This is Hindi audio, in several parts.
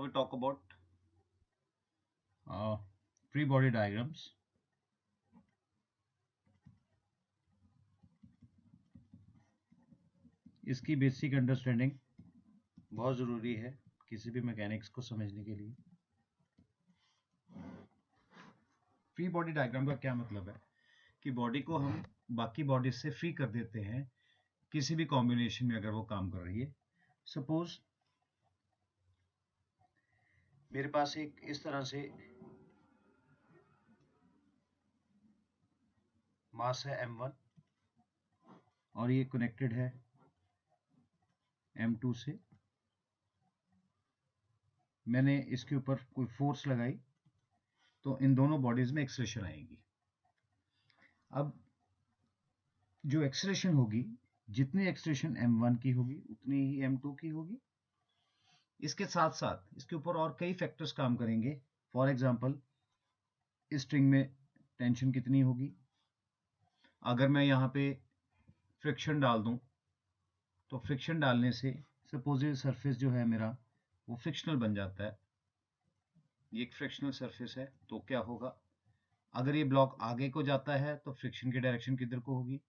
we talk about free body diagrams. इसकी बेसिक अंडरस्टैंडिंग बहुत ज़रूरी है किसी भी मैकेनिक्स को समझने के लिए। फ्री बॉडी डायग्राम का क्या मतलब है कि बॉडी को हम बाकी बॉडी से फ्री कर देते हैं किसी भी कॉम्बिनेशन में अगर वो काम कर रही है। सपोज मेरे पास एक इस तरह से मास है m1 और ये कनेक्टेड है m2 से। मैंने इसके ऊपर कोई फोर्स लगाई तो इन दोनों बॉडीज में एक्सेलरेशन आएगी। अब जो एक्सेलरेशन होगी, जितनी एक्सेलरेशन m1 की होगी उतनी ही m2 की होगी। इसके साथ साथ इसके ऊपर और कई फैक्टर्स काम करेंगे। फॉर एग्जांपल इस स्ट्रिंग में टेंशन कितनी होगी, अगर मैं यहाँ पे फ्रिक्शन डाल दूं तो फ्रिक्शन डालने से सपोज ये सरफेस जो है मेरा वो फ्रिक्शनल बन जाता है। ये एक फ्रिक्शनल सरफेस है तो क्या होगा, अगर ये ब्लॉक आगे को जाता है तो फ्रिक्शन की डायरेक्शन किधर को होगी,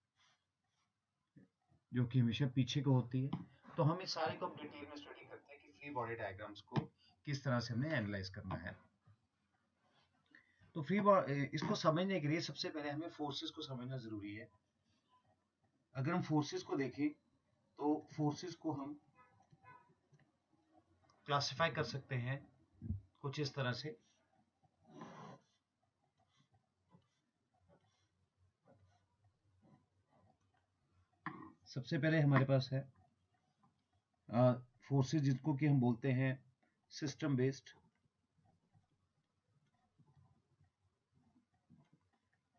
जो कि हमेशा पीछे को होती है। तो हम इस सारे को डिटेल में स्टडी करते हैं कि फ्री बॉडी डायग्राम्स को किस तरह से हमें एनालाइज करना है। तो इसको समझने के लिए सबसे पहले हमें फोर्सेस को समझना जरूरी है। अगर हम फोर्सेस को देखें तो फोर्सेस को हम क्लासिफाई कर सकते हैं कुछ इस तरह से। सबसे पहले हमारे पास है फोर्सेस जिनको कि हम बोलते हैं सिस्टम बेस्ड।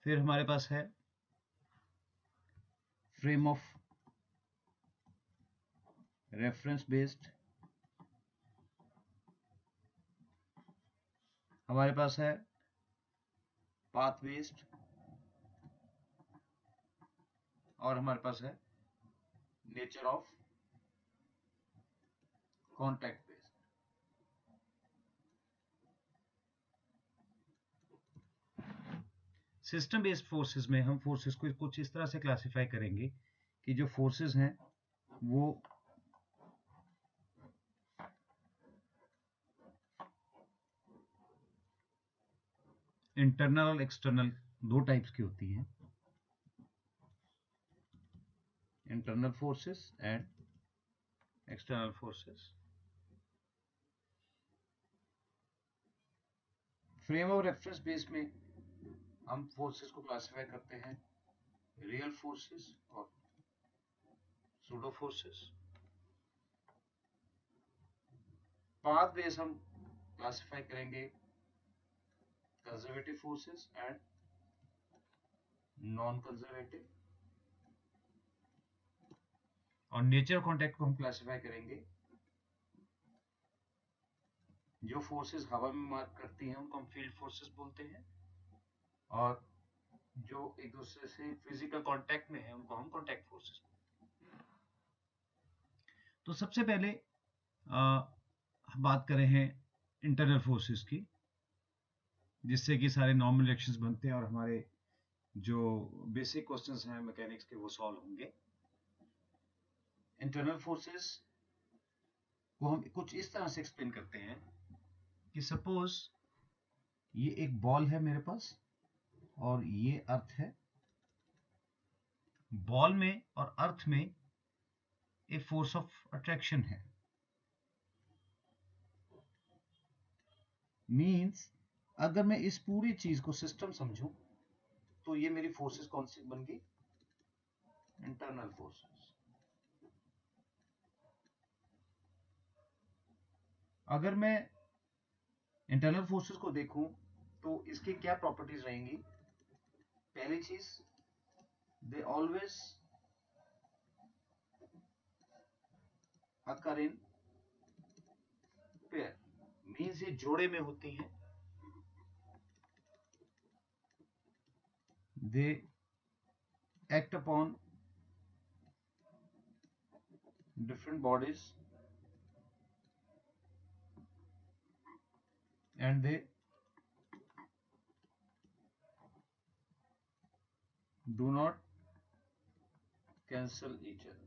फिर हमारे पास है फ्रेम ऑफ रेफरेंस बेस्ड। हमारे पास है पाथ बेस्ड और हमारे पास है nature of contact based. System based forces में हम फोर्सेस को कुछ इस तरह से क्लासिफाई करेंगे कि जो फोर्सेस हैं वो इंटरनल और एक्सटर्नल दो टाइप्स की होती हैं, internal forces and external forces. Frame of reference base में हम फोर्सेस को क्लासिफाई करते हैं रियल फोर्सेस और सूडो फोर्सेस। पाथ बेस हम क्लासिफाई करेंगे conservative forces and non conservative. और नेचर कांटेक्ट को हम क्लासिफाई करेंगे जो फोर्सेस हवा में मार्क करती हैं उनको हम फील्ड फोर्सेस बोलते हैं, और जो एक दूसरे से फिजिकल कांटेक्ट में है उनको हम कांटेक्ट फोर्सेस बोलते हैं। तो सबसे पहले बात करें हैं इंटरनल फोर्सेस की, जिससे कि सारे नॉर्मल रिएक्शंस बनते हैं और हमारे जो बेसिक क्वेश्चंस हैं मैकेनिक्स के वो सॉल्व होंगे। इंटरनल फोर्सेस को हम कुछ इस तरह से एक्सप्लेन करते हैं कि सपोज ये एक बॉल है मेरे पास और ये अर्थ है। बॉल में और अर्थ में एक फोर्स ऑफ अट्रैक्शन है। मींस अगर मैं इस पूरी चीज को सिस्टम समझूं तो ये मेरी फोर्सेस कौन सी बन गई, इंटरनल फोर्सेस। अगर मैं इंटरनल फोर्सेस को देखूं तो इसकी क्या प्रॉपर्टीज रहेंगी। पहली चीज, they always occur in pair, means ये जोड़े में होती हैं। They act upon different bodies and they do not cancel each other.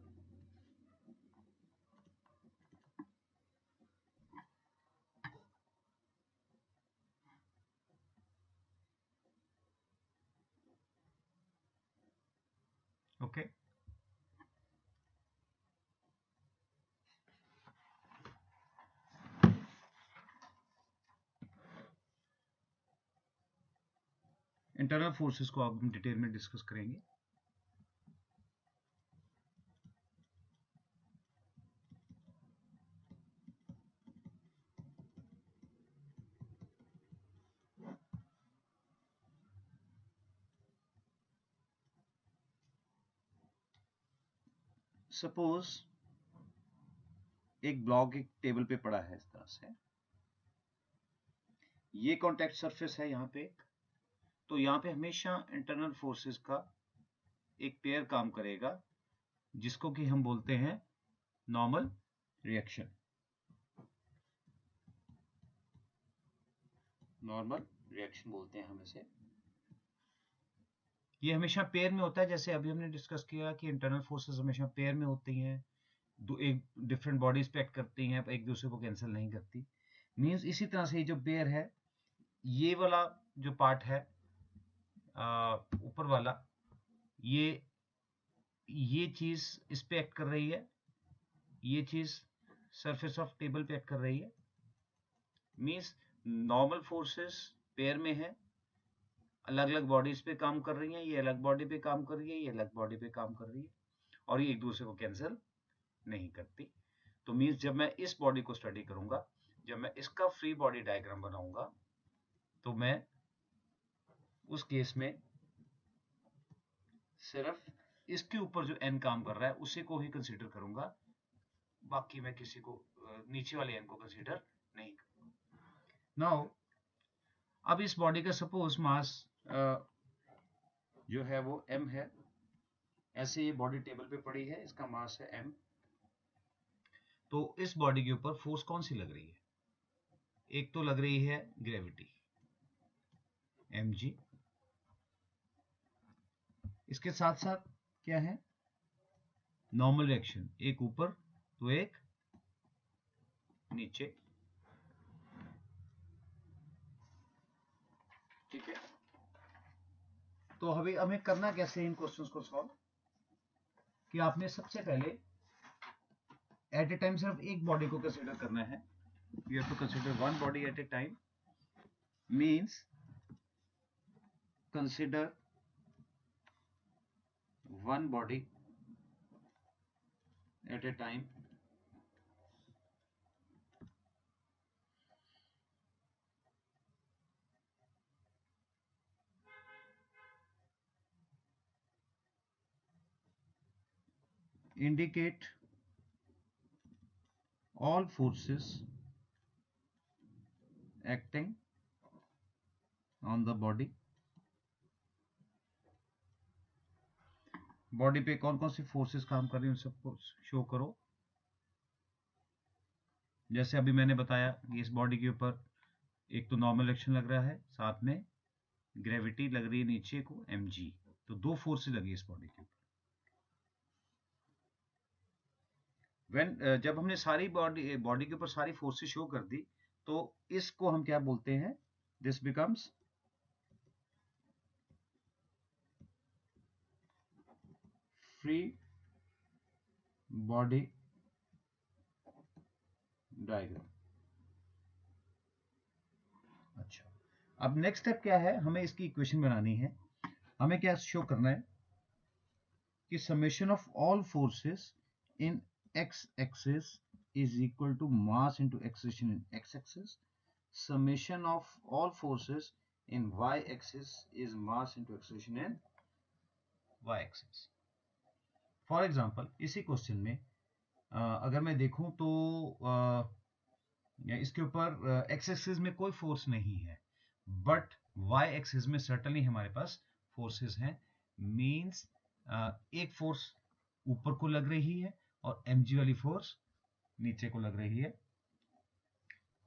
Okay. Internal forces को अब हम डिटेल में डिस्कस करेंगे. सपोज एक ब्लॉक एक टेबल पे पड़ा है इस तरह से, ये कॉन्टैक्ट सरफेस है यहाँ पे, तो यहाँ पे हमेशा इंटरनल फोर्सेस का एक पेयर काम करेगा जिसको कि हम बोलते हैं नॉर्मल रिएक्शन. नॉर्मल रिएक्शन बोलते हैं हम इसे. ये हमेशा पेयर में होता है, जैसे अभी हमने डिस्कस किया कि इंटरनल फोर्सेस हमेशा पेयर में होती हैं, दो एक डिफरेंट बॉडीज पे एक्ट करती हैं, एक दूसरे को कैंसिल नहीं करती. मींस इसी तरह से ये जो पेयर है, ये वाला जो पार्ट है ऊपर वाला, ये चीज इस पे एक्ट कर रही है, ये चीज सरफेस ऑफ टेबल पे एक्ट कर रही है. मींस नॉर्मल फोर्सेस पेयर में है, अलग अलग बॉडीज पे काम कर रही हैं, ये अलग बॉडी पे काम कर रही है, ये अलग बॉडी पे काम कर रही है, और ये एक दूसरे को कैंसिल नहीं करती. तो मींस जब मैं इस बॉडी को स्टडी करूंगा, जब मैं इसका फ्री बॉडी डायग्राम बनाऊंगा, तो मैं उस केस में सिर्फ इसके ऊपर जो एन काम कर रहा है उसी को ही कंसीडर करूंगा, बाकी मैं किसी को नीचे वाले एन को कंसीडर नहीं करूंगा. नाउ अब इस बॉडी का सपोज मास जो है वो m है, ऐसे ये बॉडी टेबल पे पड़ी है, इसका मास है m. तो इस बॉडी के ऊपर फोर्स कौन सी लग रही है? एक तो लग रही है ग्रेविटी mg, इसके साथ साथ क्या है? नॉर्मल रिएक्शन, एक ऊपर तो एक नीचे. ठीक है. तो अभी हमें करना कैसे इन क्वेश्चंस को सॉल्व, कि आपने सबसे पहले एट ए टाइम सिर्फ एक बॉडी को कंसीडर करना है. You have to consider one body at a time. Means consider one body at a time. Indicate all forces acting on the body. Body पे कौन कौन सी फोर्सेस काम कर रही हैं उन सबको शो करो. जैसे अभी मैंने बताया कि इस बॉडी के ऊपर एक तो नॉर्मल एक्शन लग रहा है, साथ में ग्रेविटी लग रही है नीचे को mg, तो दो फोर्सेस लगी इस बॉडी के ऊपर. जब हमने सारी बॉडी के ऊपर सारी फोर्सेस शो कर दी, तो इसको हम क्या बोलते हैं? This becomes free body diagram. अच्छा, अब नेक्स्ट स्टेप क्या है? हमें इसकी इक्वेशन बनानी है. हमें क्या शो करना है कि summation of all forces in x axis is equal to mass into acceleration in x axis. Summation of all forces in y axis is mass into acceleration in y axis. For example इसी क्वेश्चन में अगर मैं देखूं तो इसके ऊपर x एक्सिस में कोई फोर्स नहीं है, बट y एक्सिस में सर्टनली हमारे पास फोर्सेस हैं. मींस एक फोर्स ऊपर को लग रही है और mg वाली फोर्स नीचे को लग रही है.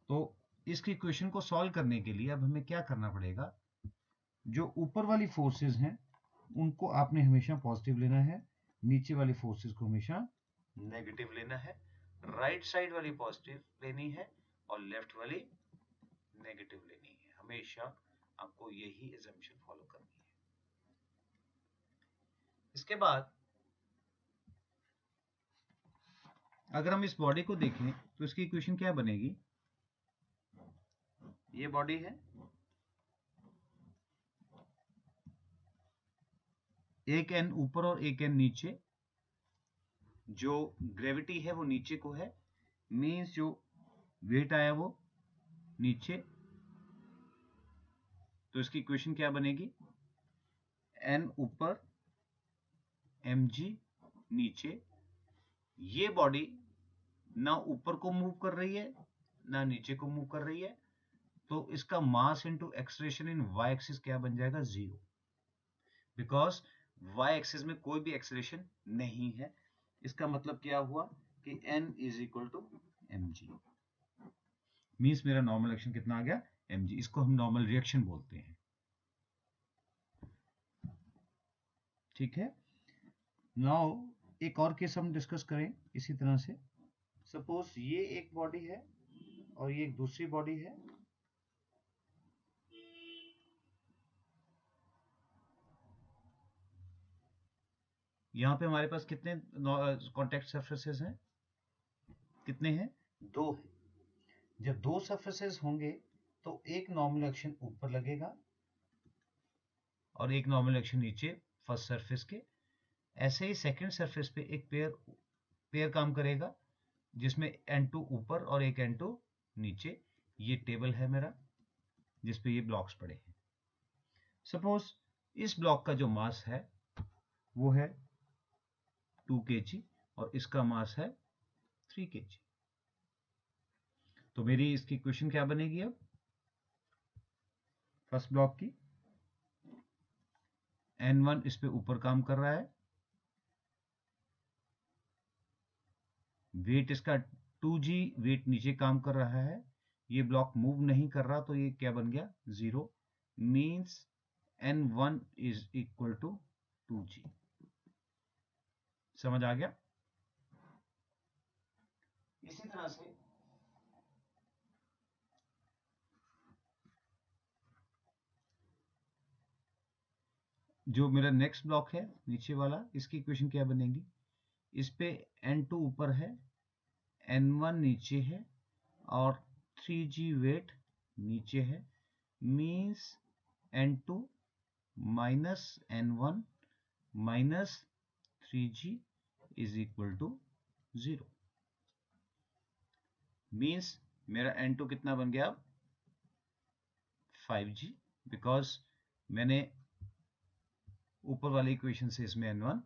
तो इसकी इक्वेशन को सॉल्व करने के लिए अब हमें क्या करना पड़ेगा, जो ऊपर वाली फोर्सेस हैं उनको आपने हमेशा पॉजिटिव लेना है, नीचे वाली फोर्सेस को हमेशा नेगेटिव लेना है, राइट साइड वाली पॉजिटिव लेनी है और लेफ्ट वाली नेगेटिव लेनी है। हमेशा आपको यही assumption फॉलो करनी है। इसके बाद अगर हम इस बॉडी को देखें तो इसकी इक्वेशन क्या बनेगी, ये बॉडी है, एक एन ऊपर और एक एन नीचे, जो ग्रेविटी है वो नीचे को है, मीन्स जो वेट आया वो नीचे, तो इसकी इक्वेशन क्या बनेगी, एन ऊपर mg नीचे। ये बॉडी ना ऊपर को मूव कर रही है ना नीचे को मूव कर रही है, तो इसका मास into acceleration in y axis क्या बन जाएगा, 0, बिकॉज y एक्सिस में कोई भी एक्सेलरेशन नहीं है। इसका मतलब क्या हुआ कि n is equal to mg, means मेरा नॉर्मल एक्शन कितना आ गया, mg। इसको हम नॉर्मल रिएक्शन बोलते हैं, ठीक है। नाउ एक और केस हम डिस्कस करें इसी तरह से। सपोज ये एक बॉडी है और ये एक दूसरी बॉडी है, यहां पे हमारे पास कितने कॉन्टेक्ट सरफेसेस हैं, कितने हैं, 2 हैं। जब 2 सरफेसेस होंगे तो एक नॉर्मल एक्शन ऊपर लगेगा और एक नॉर्मल एक्शन नीचे फर्स्ट सरफेस के। ऐसे ही सेकंड सरफेस पे एक पेयर काम करेगा जिसमें n2 ऊपर और एक n2 नीचे। ये टेबल है मेरा जिसपे ये ब्लॉक्स पड़े हैं। सपोज इस ब्लॉक का जो मास है वो है 2 kg और इसका मास है 3 kg। तो मेरी इसकी इक्वेशन क्या बनेगी, अब फर्स्ट ब्लॉक की, n1 इस पे ऊपर काम कर रहा है, वेट इसका 2g वेट नीचे काम कर रहा है, ये ब्लॉक मूव नहीं कर रहा, तो ये क्या बन गया, 0, means n1 is equal to 2g। समझ आ गया। इसी तरह से जो मेरा नेक्स्ट ब्लॉक है नीचे वाला, इसकी इक्वेशन क्या बनेगी, इस पे n2 ऊपर है, n1 नीचे है और 3g वेट नीचे है, means n2 minus n1 minus 3g is equal to 0, means मेरा n2 कितना बन गया, अब 5g, बिकॉज मैंने ऊपर वाले इक्वेशन से इसमें n1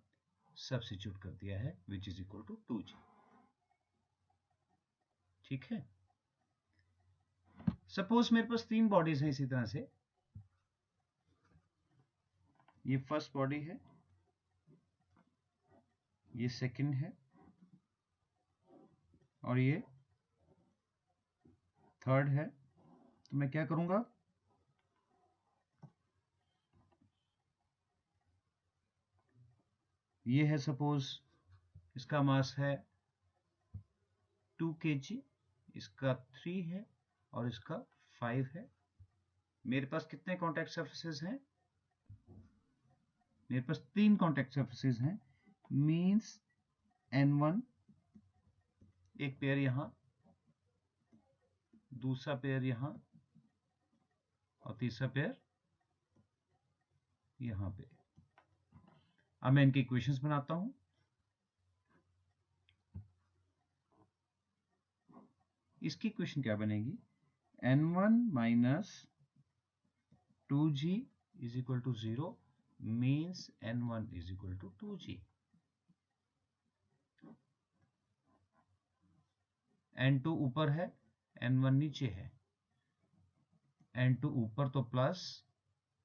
सब्स्टिट्यूट कर दिया है, which is equal to 2g। ठीक है। सपोज मेरे पास 3 बॉडीज हैं इसी तरह से, ये फर्स्ट बॉडी है, ये सेकंड है और ये थर्ड है। तो मैं क्या करूंगा, ये है सपोज इसका मास है 2 kg, इसका 3 है और इसका 5 है। मेरे पास कितने कॉन्टैक्ट सरफेसेस हैं, मेरे पास 3 कॉन्टैक्ट सरफेसेस हैं, मींस n1 एक पेयर यहां, दूसरा पेयर यहां और तीसरा पेयर यहां पे। अब मैं इनकी इक्वेशंस बनाता हूं। इसकी इक्वेशन क्या बनेगी, n1 minus 2g is equal to 0, means n1 is equal to 2g। n2 ऊपर है, n1 नीचे है, n2 ऊपर तो प्लस,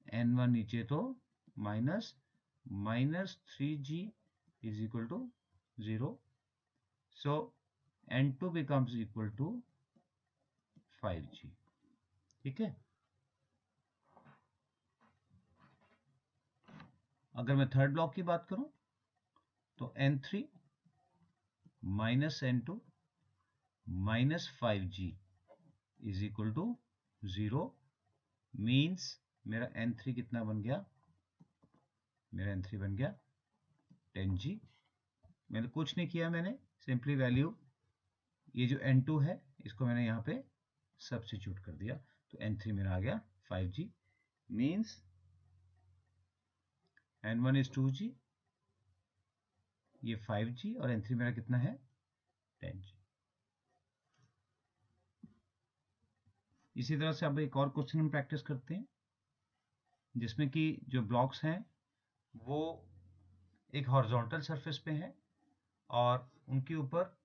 n1 नीचे तो minus, minus 3g is equal to 0. So n2 becomes equal to 5g. ठीक है। अगर मैं थर्ड ब्लॉक की बात करूं तो N3 minus N2 minus 5G is equal to 0, means मेरा N3 कितना बन गया, मेरा N3 बन गया 10G। मैंने कुछ नहीं किया, मैंने सिंपली वैल्यू, ये जो N2 है इसको मैंने यहाँ पे सब्स्टिट्यूट कर दिया, तो N3 मेरा आ गया 5G, means N1 is 2G, ये 5G, और N3 मेरा कितना है 10G। इसी तरह से अब एक और क्वेश्चन हम प्रैक्टिस करते हैं, जिसमें कि जो ब्लॉक्स हैं वो एक हॉरिजॉन्टल सरफेस पे हैं और उनके ऊपर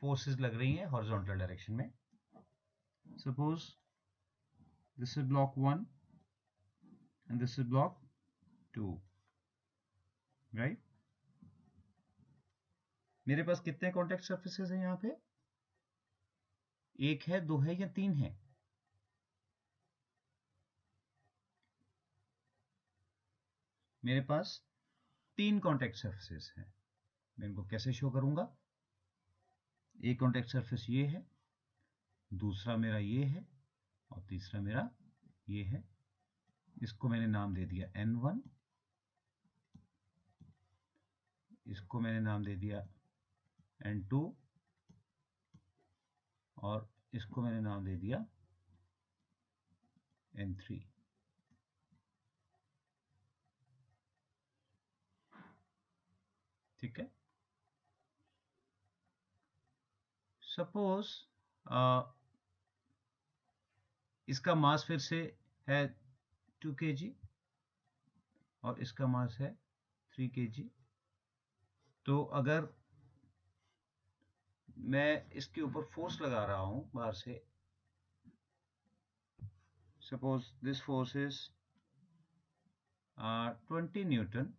फोर्सेस लग रही हैं हॉरिजॉन्टल डायरेक्शन में। Suppose this is block 1 and this is block 2, right. मेरे पास कितने कॉन्टैक्ट सरफेसेस हैं यहाँ पे, एक है, दो है या तीन है? मेरे पास तीन कॉन्टैक्ट सरफेसेस हैं। मैं इनको कैसे शो करूंगा, एक कॉन्टैक्ट सरफेस ये है, दूसरा मेरा ये है, और तीसरा मेरा ये है। इसको मैंने नाम दे दिया N1, इसको मैंने नाम दे दिया N2, और इसको मैंने नाम दे दिया N3। ठीक है। सपोज इसका मास फिर से है 2 kg और इसका मास है 3 kg। तो अगर मैं इसके ऊपर फोर्स लगा रहा हूं बाहर से, suppose this force is 20 Newton,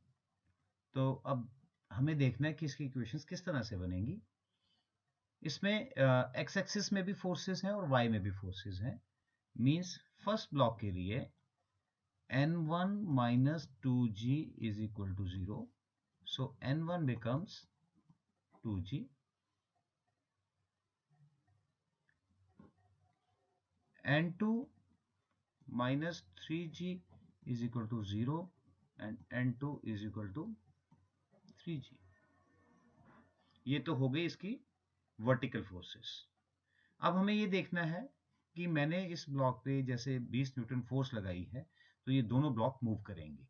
तो अब हमें देखना है कि इसकी इक्वेशंस किस तरह से बनेंगी। इसमें एक्स एक्सिस में भी फोर्सेस हैं और वाई में भी फोर्सेस हैं, मींस फर्स्ट ब्लॉक के लिए N1 minus 2G is equal to 0, so N1 becomes 2G, N2 minus 3G is equal to 0 and N2 is equal to 3G। ये तो हो गई इसकी वर्टिकल फोर्सेस। अब हमें ये देखना है कि मैंने इस ब्लॉक पे जैसे 20 न्यूटन फोर्स लगाई है, तो ये दोनों ब्लॉक मूव करेंगे,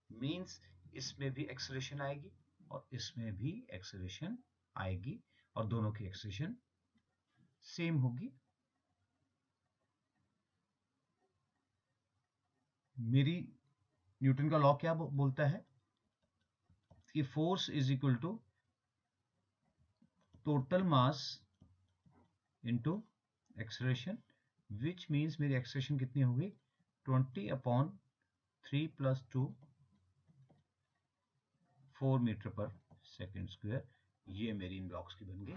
मींस इसमें भी एक्सेलरेशन आएगी और इसमें भी एक्सेलरेशन आएगी, और दोनों की एक्सेलरेशन सेम होगी। मेरी न्यूटन का लॉ क्या बोलता है कि force is equal to total mass into acceleration, which means मेरी एक्सेलरेशन कितनी होगी 20/3 + 2 4 मीटर पर सेकेंड स्क्वायर। ये मेरी इन ब्लॉक्स की बन गई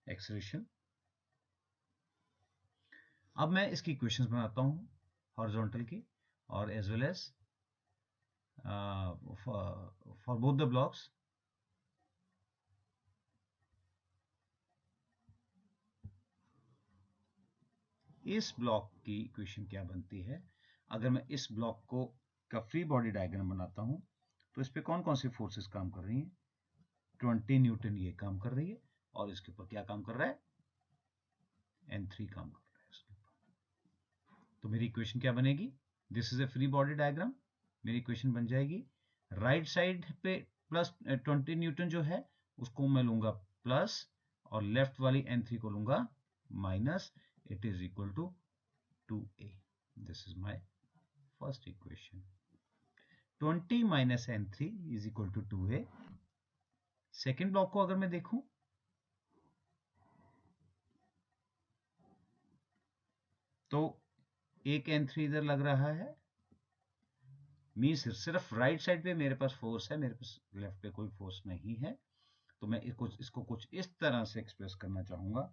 एक्सेलरेशन। अब मैं इसकी इक्वेशंस बनाता हूं हॉरिजॉन्टल की, और as well as for both the blocks. इस ब्लॉक की इक्वेशन क्या बनती है, अगर मैं इस ब्लॉक को का फ्री बॉडी डायग्राम बनाता हूं, तो इस पे कौन कौन सी फोर्सेस काम कर रही हैं, 20 न्यूटन ये काम कर रही है, और इसके ऊपर क्या काम कर रहा है, N3 काम कर रहा है इसके ऊपर। तो मेरी इक्वेशन क्या बनेगी, this is a free body diagram. मेरी इक्वेशन बन जाएगी, राइट साइड पे प्लस 20 न्यूटन जो है उसको मैं लूंगा प्लस, और लेफ्ट वाली N3 को लूंगा minus, it is equal to 2a. This is my first equation. 20 minus N3 is equal to 2a. Second block को अगर मैं देखूं, तो एक N3 इधर लग रहा है, मीन्स सिर्फ राइट साइड पे मेरे पास फोर्स है, मेरे पास लेफ्ट पे कोई फोर्स नहीं है। तो मैं इसको कुछ इस तरह से एक्सप्रेस करना चाहूंगा,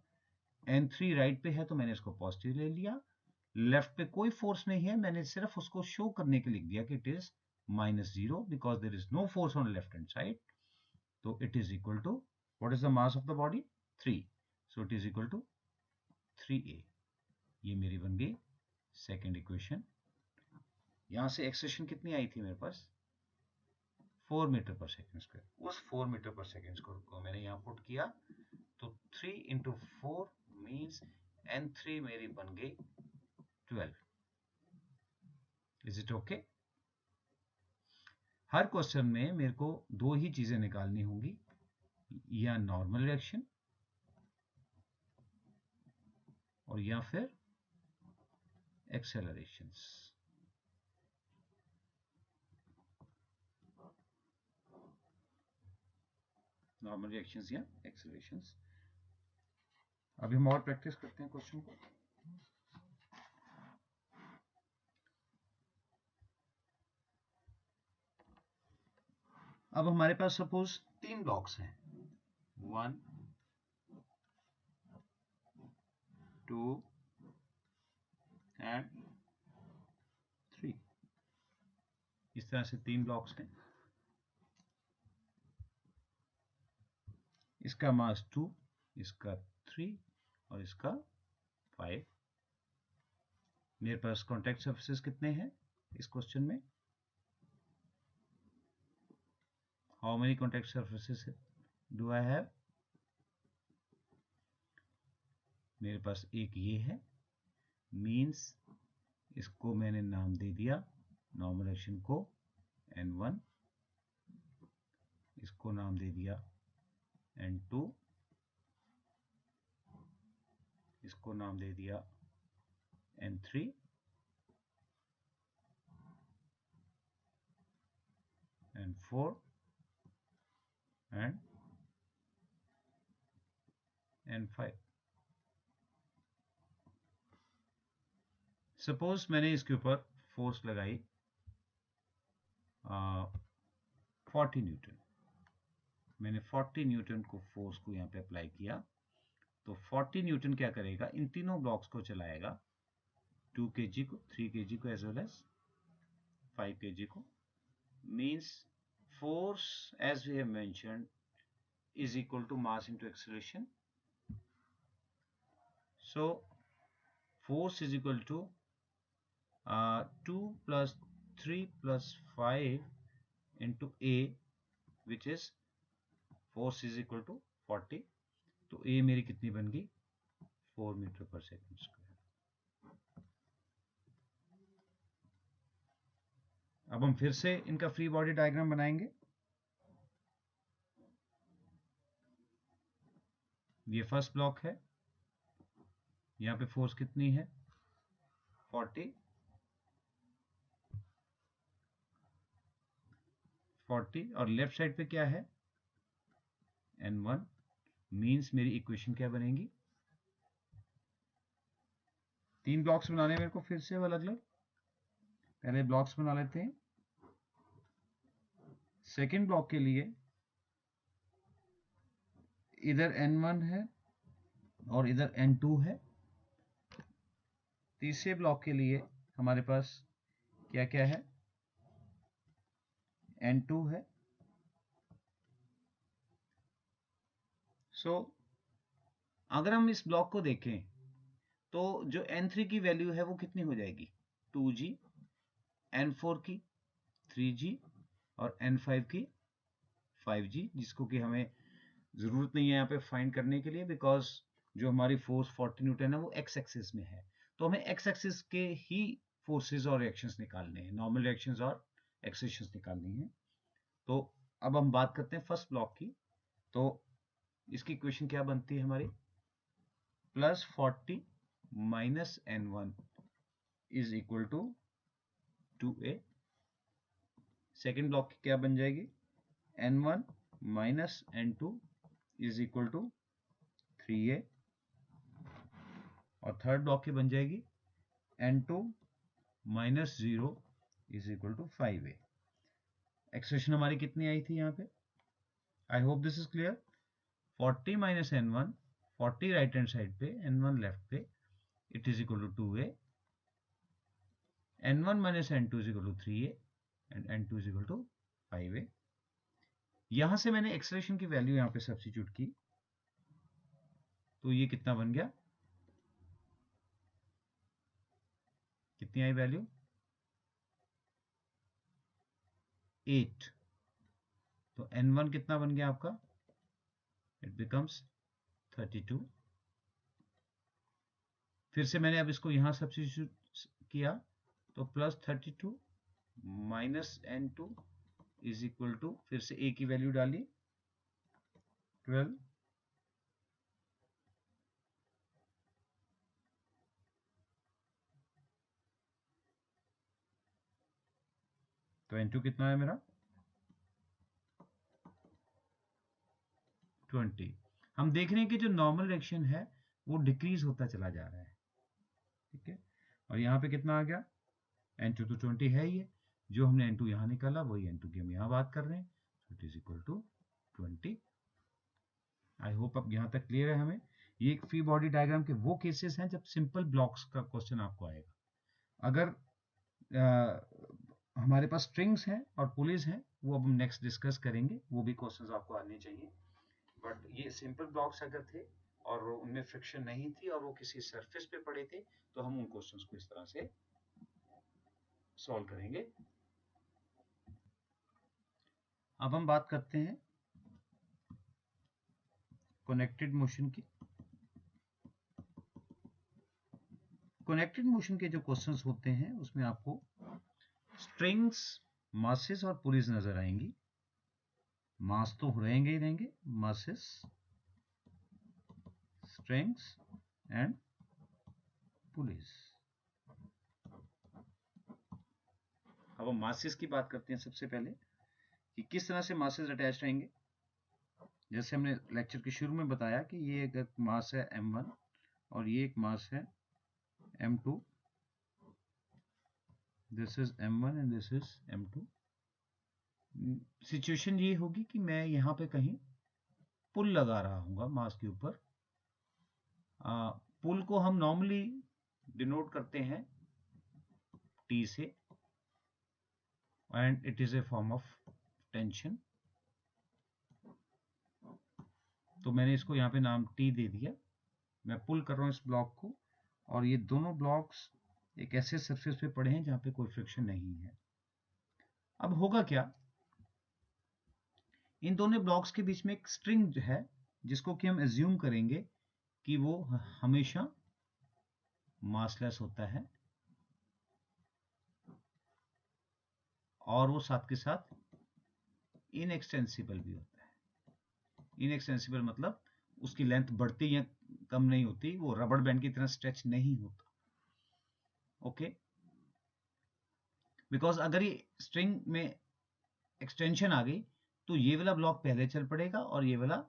N3 राइट पे है तो मैंने इसको पॉजिटिव ले लिया, लेफ्ट पे कोई फोर्स नहीं है, मैंने सिर्फ उसको शो करने के लिए लिख दिया कि it is -0 because there is no force on left hand side. तो it is equal to, what is the mass of the body? 3. So it is equal to 3a. ये मेरी बन गई सेकेंड इक्वेशन. यहां से एक्सेलेरेशन कितनी आई थी मेरे पास? 4 मीटर पर सेकेंड स्क्वायर. उस 4 मीटर पर सेकेंड स्क्वायर को मैंने यहाँ पुट किया, तो 3 इंटू 4 मीन्स n3 मेरी बन गई 12. Is it okay? Her question में मेरे को दो ही चीजें निकालनी होंगी, या नॉर्मल रिएक्शन और या फिर एक्सेलरेशंस. नॉर्मल रिएक्शंस या एक्सेलरेशंस. अभी हम और प्रैक्टिस करते हैं क्वेश्चन को. अब हमारे पास सपोज 3 ब्लॉक्स हैं, 1 2 एंड 3. इस तरह से 3 ब्लॉक्स हैं. इसका मास 2, इसका 3 और इसका 5. मेरे पास कॉन्टैक्ट सरफेसेस कितने हैं इस क्वेश्चन में? How many contact surfaces do I have? मेरे पास एक ये है, मीन्स इसको मैंने नाम दे दिया नॉर्मल एक्शन को n1, इसको नाम दे दिया n2, इसको नाम दे दिया n3, n4 and n5. Suppose मैंने इसके ऊपर फोर्स लगाई 40 न्यूटन. मैंने 40 न्यूटन को फोर्स को यहाँ पे अप्लाई किया, तो 40 न्यूटन क्या करेगा? इन तीनों ब्लॉक्स को चलाएगा, 2 kg को, 3 kg को एज वेल एज 5 kg को. Means force as we have mentioned is equal to mass into acceleration. So force is equal to 2 plus 3 plus 5 into a, which is force is equal to 40. तो a मेरी कितनी बन गई? 4 मीटर पर सेकेंड स्क्वायर. अब हम फिर से इनका फ्री बॉडी डायग्राम बनाएंगे. ये फर्स्ट ब्लॉक है, यहाँ पे फोर्स कितनी है? 40 और लेफ्ट साइड पे क्या है? n1. मीन्स मेरी इक्वेशन क्या बनेगी? 3 ब्लॉक्स बनाने मेरे को फिर से अलग अलग. पहले ब्लॉक्स बना लेते हैं. सेकेंड ब्लॉक के लिए इधर n1 है और इधर n2 है. तीसरे ब्लॉक के लिए हमारे पास क्या क्या है? n2 है. सो अगर हम इस ब्लॉक को देखें तो जो n3 की वैल्यू है वो कितनी हो जाएगी? 2g, n4 की 3g और n5 की 5g, जिसको कि हमें जरूरत नहीं है यहाँ पे फाइंड करने के लिए, बिकॉज जो हमारी फोर्स 40 न्यूटन है वो एक्स एक्सिस में है. तो हमें एक्स एक्सिस के ही फोर्सेस और रिएक्शंस निकालने हैं, नॉर्मल रिएक्शंस और एक्सेलरेशंस निकालनी है. तो अब हम बात करते हैं फर्स्ट ब्लॉक की. तो इसकी इक्वेशन क्या बनती है हमारी? Plus 40 minus n1 is equal to 2a. Second block की क्या बन जाएगी? n1 minus n2 is equal to 3a. और थर्ड ब्लॉक की बन जाएगी n2 minus 0 is equal to 5a. Expression हमारी कितनी आई थी यहाँ पे? I hope this is clear. 40 minus n1, 40 right hand side पे, n1 लेफ्ट पे, it is equal to 2a. n1 minus n2 is equal to 3a and n2 is equal to 5a। यहां से मैंने एक्सेलरेशन की वैल्यू यहां पे सब्स्टिट्यूट की, तो ये कितना बन गया, कितनी आई वैल्यू, 8। तो n1 कितना बन गया आपका, इट बिकम्स 32। फिर से मैंने अब इसको यहां सब्स्टिट्यूट किया, तो plus 32 minus n2 is equal to, फिर से a की वैल्यू डाली 12, तो n2 कितना है मेरा 20। हम देख रहे हैं कि जो नॉर्मल रिएक्शन है वो डिक्रीज होता चला जा रहा है, ठीक है। और यहाँ पे कितना आ गया, n2 तो 20 है ही है, जो हमने n2 यहाँ निकाला वही n2 की हम यहाँ बात कर रहे हैं, so it is equal to 20। I hope अब यहाँ तक क्लियर है हमें। ये एक फ्री बॉडी डायग्राम के वो केसेस हैं जब सिंपल ब्लॉक्स का क्वेश्चन आपको आएगा। अगर हमारे पास स्ट्रिंग्स हैं और पुलिस हैं, वो अब हम नेक्स्ट डिस्कस करेंगे, वो भी क्वेश्चंस आपको आने चाहिए। बट ये सिंपल ब्लॉक्स अगर थे और उनमें फ्रिक्शन नहीं थी और वो किसी सरफेस पे पड़े थे, तो हम उन क्वेश्चंस को इस तरह से सॉल्व करेंगे। अब हम बात करते हैं कनेक्टेड मोशन की। कनेक्टेड मोशन के जो क्वेश्चंस होते हैं उसमें आपको स्ट्रिंग्स, मासेस और पुलिस नजर आएंगी। मास तो रहेंगे ही रहेंगे, मासेस, स्ट्रिंग्स एंड पुलिस। अब हम मासेस की बात करते हैं सबसे पहले कि किस तरह से मासेस अटैच रहेंगे। जैसे हमने लेक्चर के शुरू में बताया कि ये एक मास है m1 और ये एक मास है m2, this is m1 and this is m2। Situation ये होगी कि मैं यहाँ पे कहीं पुल लगा रहा हूँ मास के ऊपर। पुल को हम नॉर्मली डिनोट करते हैं T से, and it is a form of tension. तो मैंने इसको यहाँ पे नाम T दे दिया। मैं पुल कर रहा हूँ इस ब्लॉक को, और ये दोनों ब्लॉक्स एक ऐसे सरफेस पे पड़े हैं जहाँ पे कोई फ्रिक्शन नहीं है। अब होगा क्या, इन दोनों ब्लॉक्स के बीच में एक स्ट्रिंग है जिसको कि हम एज्यूम करेंगे कि वो हमेशा मासलेस होता है और वो साथ के साथ इनएक्सटेंसिबल भी होता है। इनएक्सटेंसिबल मतलब उसकी लेंथ बढ़ती या कम नहीं होती, वो रबड़ बैंड की तरह स्ट्रेच नहीं होता। ओके, बिकॉज अगर ये स्ट्रिंग में एक्सटेंशन आ गई तो ये वाला ब्लॉक पहले चल पड़ेगा और ये वाला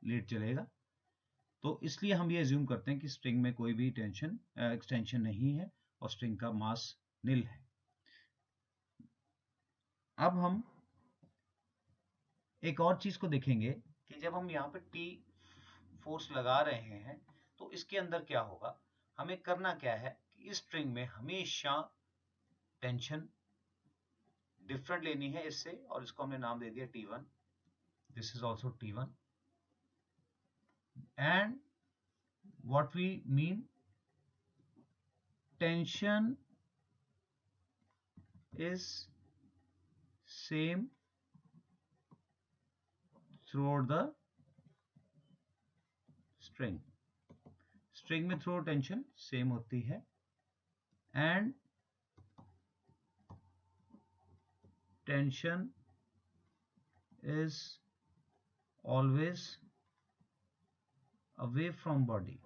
लेट चलेगा। तो इसलिए हम ये एज्यूम करते हैं कि स्ट्रिंग में कोई भी टेंशन एक्सटेंशन नहीं है और स्ट्रिंग का मास निल है। अब हम एक और चीज को देखेंगे कि जब हम यहाँ पे टी फोर्स लगा रहे हैं तो इसके अंदर क्या होगा। हमें करना क्या है कि इस स्ट्रिंग में हमेशा टेंशन डिफरेंट लेनी है इससे, और इसको हमने नाम दे दिया T1। This is also T1 and what we mean, tension is same throughout the string। string में throughout tension same होती है and tension is always away from body।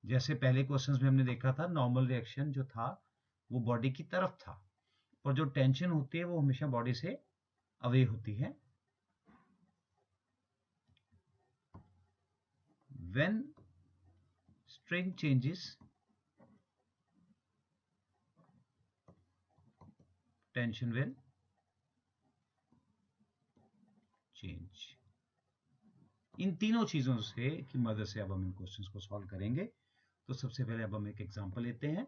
जैसे पहले क्वेश्चंस में हमने देखा था, नॉर्मल रिएक्शन जो था वो बॉडी की तरफ था, और जो टेंशन होती है वो हमेशा बॉडी से अवे होती है। When string changes, tension will change। इन तीनों चीजों से की मदद से अब हम इन क्वेश्चंस को सॉल्व करेंगे। तो सबसे पहले अब हम एक एग्जांपल लेते हैं।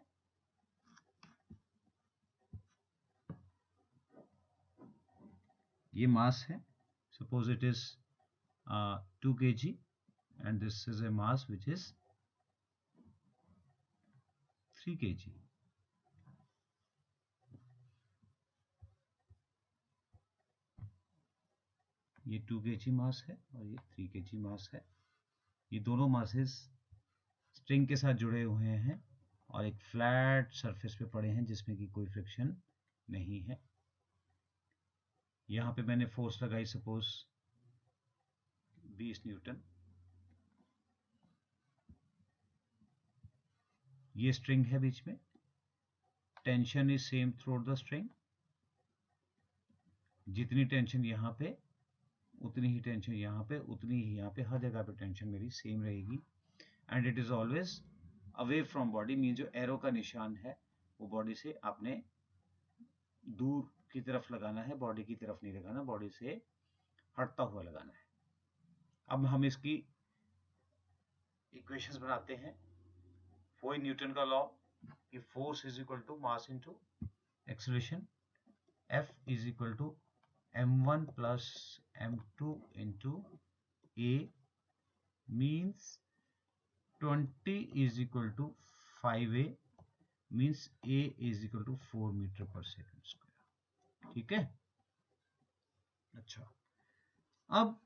ये मास है, suppose it is 2 kg and this is a mass which is 3 kg. ये 2 kg मास है और ये 3 kg मास है। ये दोनों मासेस स्ट्रिंग के साथ जुड़े हुए हैं और एक फ्लैट सरफेस पे पड़े हैं जिसमें कि कोई फ्रिक्शन नहीं है। यहाँ पे मैंने फोर्स लगाई सपोज 20 न्यूटन। ये स्ट्रिंग है बीच में, tension is same through the string. जितनी टेंशन यहाँ पे उतनी ही टेंशन यहाँ पे, उतनी ही यहाँ पे, हर जगह पे टेंशन मेरी सेम रहेगी। And it is always away from body, mean जो एरो का निशान है वो बॉडी से आपने दूर की तरफ लगाना है, बॉडी की तरफ नहीं लगाना, बॉडी से हटता हुआ लगाना है। अब हम इसकी इक्वेशंस बनाते हैं। फोई न्यूटन का लॉ कि force is equal to mass into acceleration, F is equal to m1 plus m2 into a means 20 is equal to 5a means a is equal to 4 metre पर सेकंड स्क्वायर। ठीक है। अच्छा, अब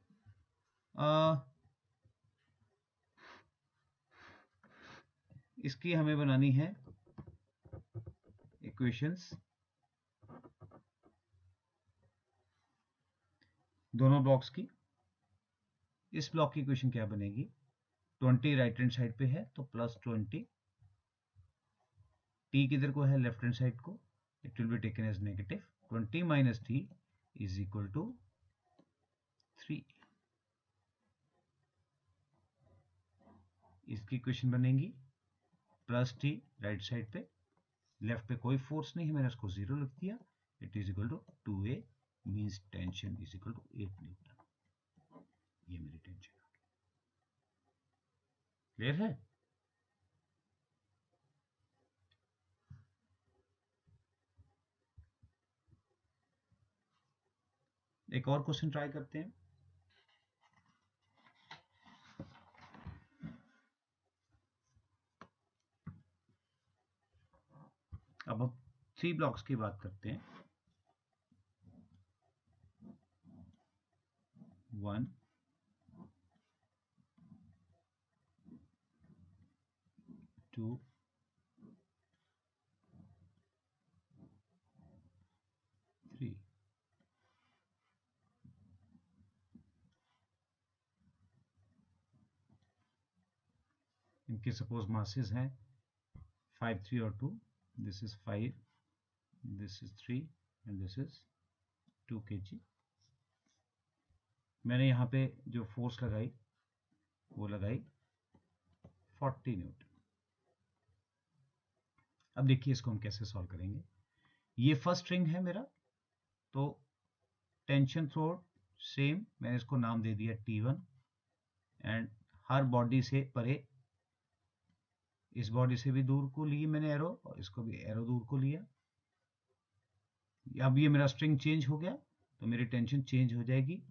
इसकी हमें बनानी है इक्वेशंस दोनों ब्लॉक्स की। इस ब्लॉक की इक्वेशन क्या बनेगी, 20 राइट हैंड साइड पे है तो प्लस 20, t किधर को है, लेफ्ट हैंड साइड को, it will be taken as negative. 20 minus t is equal to 3। इसकी इक्वेशन बनेगी प्लस t राइट साइड पे, लेफ्ट पे कोई फोर्स नहीं है, मैंने उसको 0 लिख दिया, it is equal to 2a means tension is equal to 8 newton. ये मेरी टेंशन आ गई। क्लियर है। एक और क्वेश्चन ट्राई करते हैं। अब हम 3 ब्लॉक्स की बात करते हैं। 1 2 3। इनके सपोज मासेस हैं 5 3 और 2, this is 5, this is 3 and this is 2 kg। मैंने यहाँ पे जो फोर्स लगाई वो लगाई 40 न्यूटन। अब देखिए इसको हम कैसे सॉल्व करेंगे। ये फर्स्ट स्ट्रिंग है मेरा, तो टेंशन थ्रो सेम, मैंने इसको नाम दे दिया T1 एंड हर बॉडी से परे, इस बॉडी से भी दूर को लिए मैंने एरो और इसको भी एरो दूर को लिया। अब ये मेरा स्ट्रिंग चेंज हो गया तो मेरी टेंशन चेंज हो जाएगी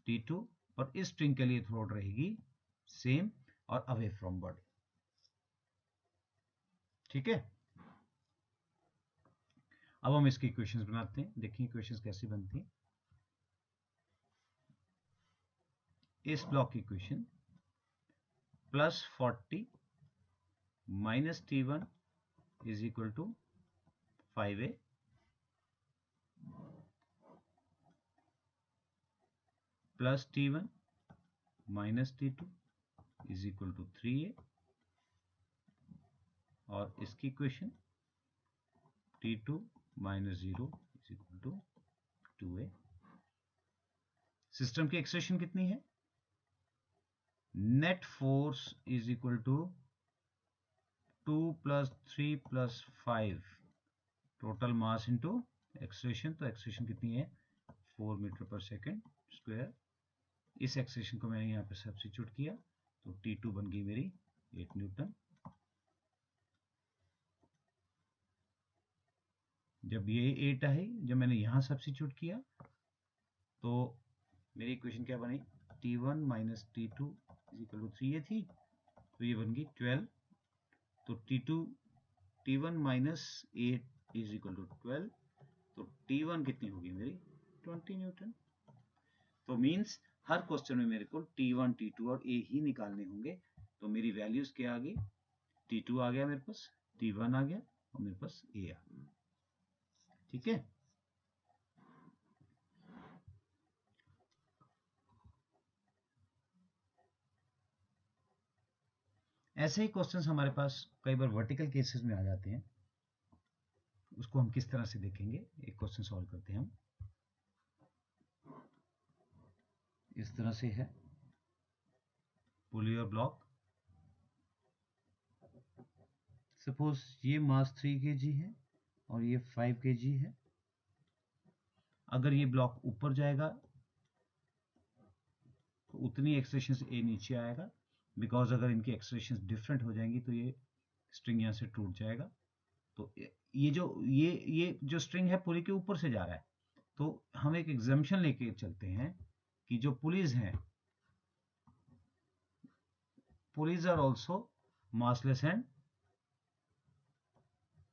T2, और इस स्ट्रिंग के लिए थ्रोड रहेगी सेम और अवे फ्रॉम बॉडी। ठीक है। अब हम इसकी इक्वेशंस बनाते हैं। देखिए इक्वेशंस कैसी बनती हैं। इस ब्लॉक की equation plus 40 minus T1 is equal to 5a plus T1 minus T2 is equal to 3a, और इसकी equation T2 minus 0 is equal to 2a। System की एक्सेलरेशन कितनी है, net force is equal to 2 plus 3 plus 5 total mass into acceleration. तो एक्सेलरेशन कितनी है, 4 मीटर पर सेकेंड स्क्वायर। इस एक्सेलरेशन को मैंने यहाँ पे सब्स्टिट्यूट किया तो T2 बन गई मेरी 8 न्यूटन। जब ये 8 आई, जब मैंने यहाँ सब्स्टिट्यूट किया तो मेरी इक्वेशन क्या बनी, T1 minus T2 is equal to 3 ये थी, तो ये बन गई 12। तो T1 minus 8 is equal to 12, तो T1 कितनी होगी मेरी 20 न्यूटन। तो मीन्स हर क्वेश्चन में मेरे को T1, T2 और A ही निकालने होंगे। तो मेरी वैल्यूज क्या आ गई, T2 आ गया मेरे पास, T1 आ गया और मेरे पास A आ गया। ठीक है, ऐसे ही क्वेश्चंस हमारे पास कई बार वर्टिकल केसेस में आ जाते हैं। उसको हम किस तरह से देखेंगे, एक क्वेश्चन सॉल्व करते हैं हम। इस तरह से है पुली और ब्लॉक। सपोज ये मास 3 kg है और ये 5 kg है। अगर ये ब्लॉक ऊपर जाएगा तो उतनी एक्सेलरेशन से ए नीचे आएगा, बिकॉज अगर इनकी एक्सेलरेशन डिफरेंट हो जाएंगी तो ये स्ट्रिंग यहाँ से टूट जाएगा। तो ये जो स्ट्रिंग है पुली के ऊपर से जा रहा है, तो हम एक एग्जाम्पशन लेके चलते हैं कि जो पुलीज हैं, pulleys are also massless and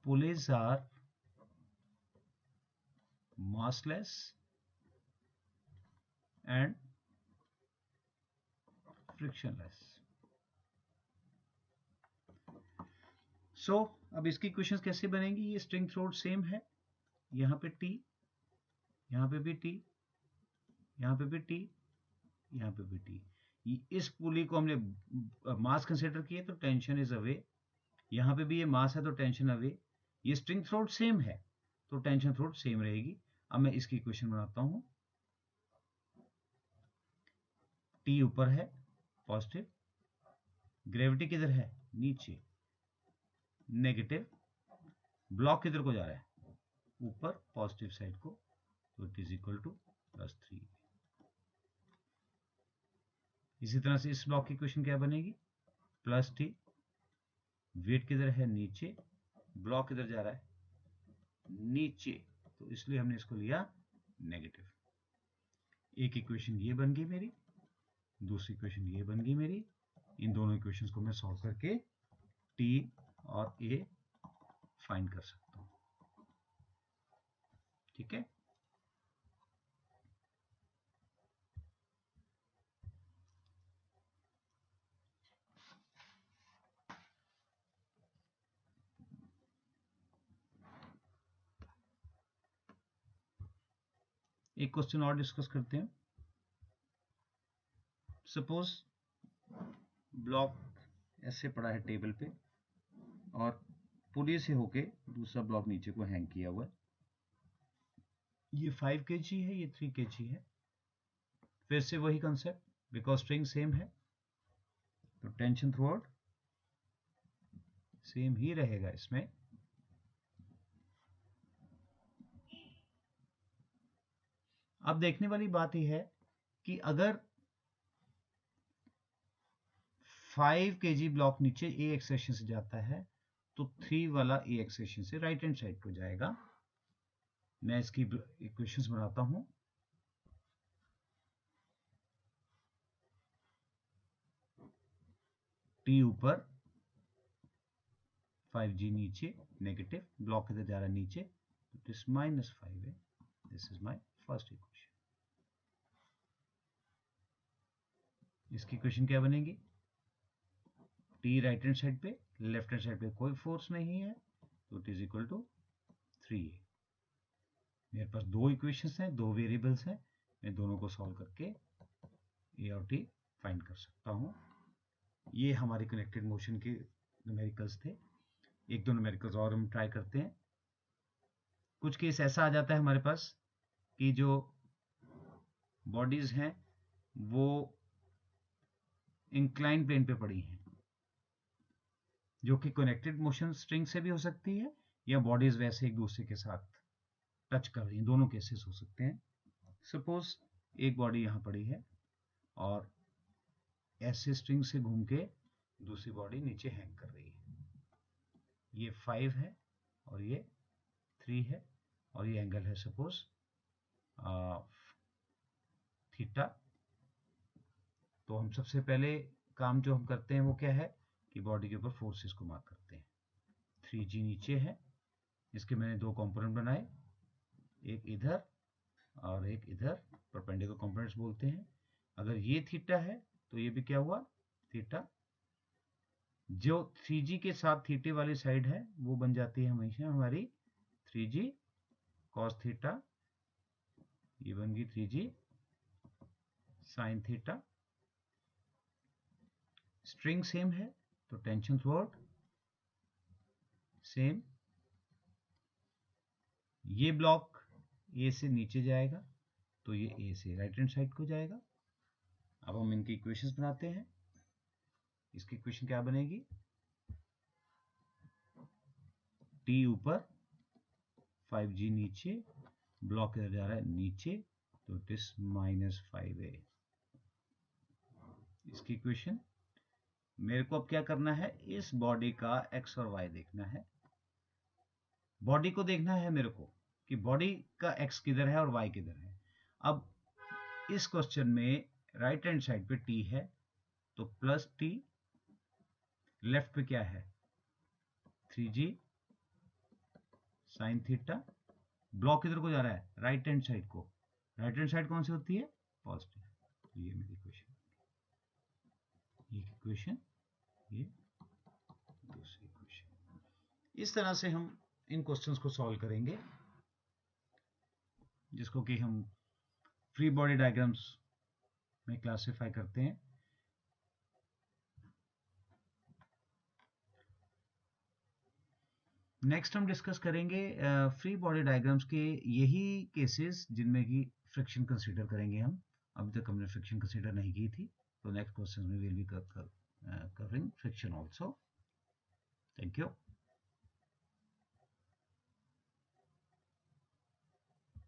pulleys are massless and frictionless. So अब इसकी इक्वेशंस कैसे बनेंगी, ये स्ट्रिंग थ्रोड सेम है, यहाँ पे T, यहाँ पे भी T, यहाँ पे भी T, यहाँ पे भी T। इस पुली को हमने मास कंसिडर किए तो टेंशन इज अवे, यहाँ पे भी ये मास है तो टेंशन अवे। ये स्ट्रिंग थ्रोड सेम है तो टेंशन थ्रोड सेम रहेगी। अब मैं इसकी इक्वेशन बनाता हूं, T ऊपर है पॉजिटिव, ग्रेविटी किधर है नीचे नेगेटिव, ब्लॉक किधर को जा रहा है ऊपर पॉजिटिव साइड को, तो इट इज इक्वल टू +3। इसी तरह से इस ब्लॉक की इक्वेशन क्या बनेगी, +T, वेट किधर है नीचे, ब्लॉक किधर जा रहा है नीचे, तो इसलिए हमने इसको लिया नेगेटिव। एक इक्वेशन ये बन गई मेरी, दूसरी इक्वेशन ये बन गई मेरी। इन दोनों इक्वेशंस को मैं सॉल्व करके T और A फाइंड कर सकता हूं। ठीक है, एक क्वेश्चन और डिस्कस करते हैं। सपोज ब्लॉक ऐसे पड़ा है टेबल पे और पुली से होके दूसरा ब्लॉक नीचे को हैंग किया हुआ है। ये 5 kg है, ये 3 kg है। फिर से वही कंसेप्ट, बिकॉज स्ट्रिंग सेम है तो टेंशन थ्रूआउट सेम ही रहेगा इसमें। अब देखने वाली बात यह है कि अगर 5 kg ब्लॉक नीचे ए एक्सेशन से जाता है तो 3 वाला ए एक्सेशन से राइट हैंड साइड को जाएगा। मैं इसकी इक्वेशंस बनाता हूं। T ऊपर 5G नीचे नेगेटिव, ब्लॉक किधर जा रहा है नीचे, दिस -5 है। This is my first equation. इसकी इक्वेशन क्या बनेगी, T राइट हैंड साइड पे, लेफ्ट हैंड साइड पे कोई फोर्स नहीं है तो it is equal to 3A। मेरे पास दो इक्वेशंस हैं, दो वेरिएबल्स हैं, मैं दोनों को सॉल्व करके A और T फाइंड कर सकता हूं। ये हमारे कनेक्टेड मोशन के न्यूमेरिकल्स थे। एक दो न्यूमेरिकल्स और हम ट्राई करते हैं। कुछ केस ऐसा आ जाता है हमारे पास कि जो बॉडीज हैं वो इंक्लाइन प्लेन पे पड़ी हैं, जो कि कनेक्टेड मोशन स्ट्रिंग से भी हो सकती है या बॉडीज वैसे एक दूसरे के साथ टच कर रही हैं, दोनों केसेस हो सकते हैं। सपोज एक बॉडी यहाँ पड़ी है और ऐसे स्ट्रिंग से घूम के दूसरी बॉडी नीचे हैंग कर रही है। ये 5 है और ये 3 है और ये एंगल है सपोज थीटा। तो हम सबसे पहले काम जो हम करते हैं वो क्या है कि बॉडी के ऊपर फोर्सेस को मार्क करते हैं। 3g नीचे है, इसके मैंने दो कंपोनेंट बनाए, एक इधर और एक इधर, परपेंडिकुलर कंपोनेंट्स बोलते हैं। अगर ये थीटा है तो ये भी क्या हुआ, थीटा। जो 3g के साथ थीटे वाली साइड है वो बन जाती है हमेशा हमारी 3g cos थीटा, ये बन गई 3g sin theta. String same है तो टेंशन थ्रोअआउट सेम। ये ब्लॉक ए से नीचे जाएगा तो ये ए से राइट हैंड साइड को जाएगा। अब हम इनकी इक्वेशंस बनाते हैं। इसकी इक्वेशन क्या बनेगी, टी ऊपर 5g नीचे, ब्लॉक इधर जा रहा है नीचे तो इट इज -5a। इसकी इक्वेशन मेरे को अब क्या करना है, इस बॉडी का एक्स और वाई देखना है। बॉडी को देखना है मेरे को कि बॉडी का एक्स किधर है और वाई किधर है। अब इस क्वेश्चन में राइट हैंड साइड पे टी है तो प्लस टी, लेफ्ट पे क्या है 3g साइन थीटा। ब्लॉक किधर को जा रहा है, राइट हैंड साइड को। राइट हैंड साइड कौन सी होती है, पॉजिटिव। तो ये मेरी इक्वेशन, ये इक्वेशन, ये दूसरी इक्वेशन। इस तरह से हम इन क्वेश्चंस को सॉल्व करेंगे, जिसको कि हम फ्री बॉडी डायग्राम्स में क्लासिफाई करते हैं। नेक्स्ट हम डिस्कस करेंगे फ्री बॉडी डायग्राम्स के यही केसेस जिनमें कि फ्रिक्शन कंसीडर करेंगे हम। अभी तक हमने फ्रिक्शन कंसीडर नहीं की थी, तो नेक्स्ट क्वेश्चन में will be covering friction also. Thank you.